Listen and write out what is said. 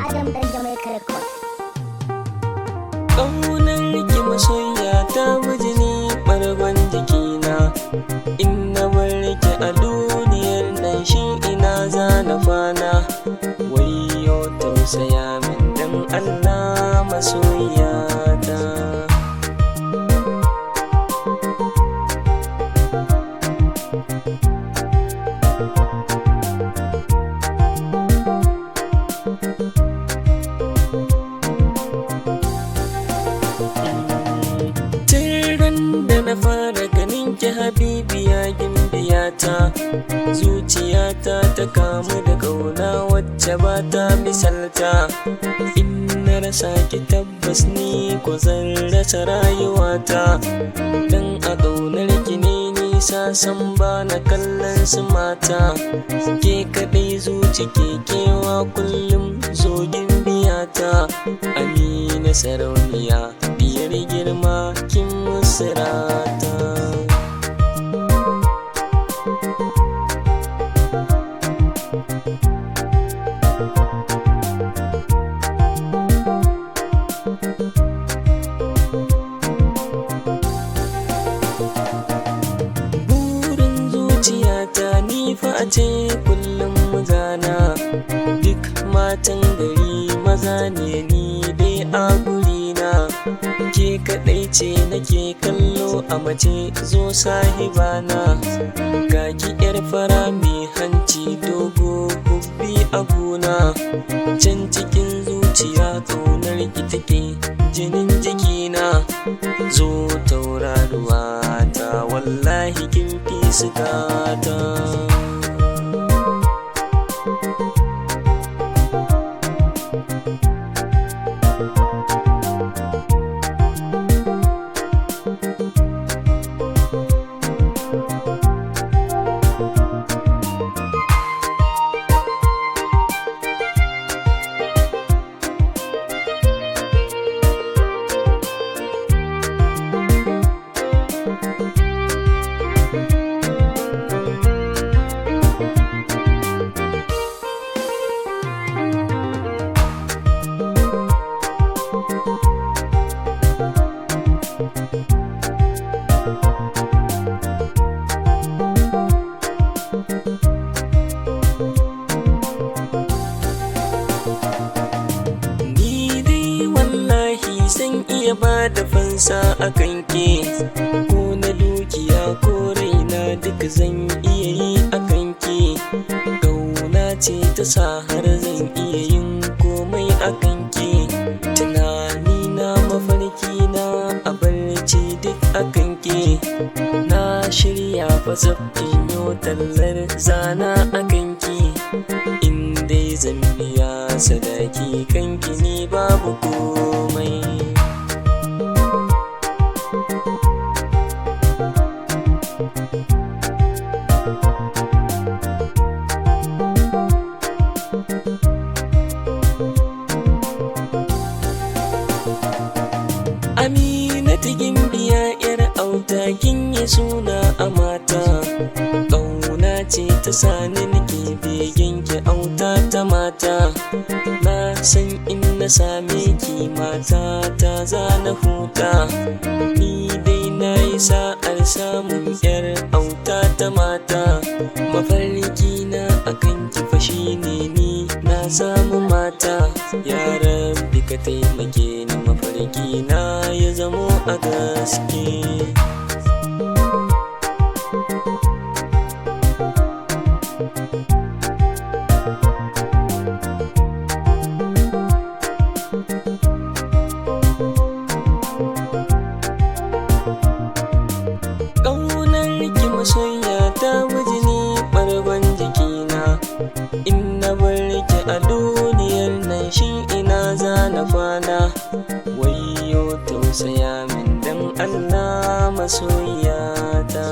Adam dan Jamaica Record. Ƙaunar ki masoya ta bijini ɓargon jikina. In na bar ki a duniyar nan shi ina zana kwana. Wayyo tausaya min dan Allah masoya ta. Na fara ganin ki habibiya gimbiyata, zuciyata ta kamu da ƙauna wacce ba ta misalta. In na rasa ki tabbas ni ko zan rasa rayuwata, dan a ƙaunar ki ne nisa san ba na kallon su mata. Ke kaɗai zuci ke kewa kullum zo gimbiyata. Amina sarauniya biyar girma kin musirata. Burin zuciyata ni fa a ce kullum mu zana. Duk matan gari maza ne ni dai a gurina. Ke kaɗai ce nake kallo a mace zo sahibana. Ga ki yar fara mai hanci dogo hubbi a gona. Can cikin zuciya ƙaunar ki take jinin jikina. Zo tauraruwa ta wallahi kin fi sukata. Zan iya ba da fansa a kanke, ko na dukiya ko raina duk zan iya yi a kanke. Ƙauna ce ta sa har zan iya yin komai a kanke. Tunani na mafarki na a barci duk a kanke. Na shirya fasaf in yo tallar zana a kanke. In dai zan biya sadaki kanki ni babu komai. Aminatu gimbiya yar auta kin yi suna a mata. Ƙauna ce ta sani nake begen ki auta ta mata. Na san in na same ki mata ta zana huta. Ni dai na yi sa'ar samun yar auta ta mata. Mafarki na akan ki fashi ne ni na samu mata. Ya Rabbi ka taimake ni mafarki na ya zamo a gaske. Masoya ta bijini ɓargon jikina. In na bar ki a duniyar nan shi ina zana kwana. Wayyo tausaya min dan Allah masoya ta.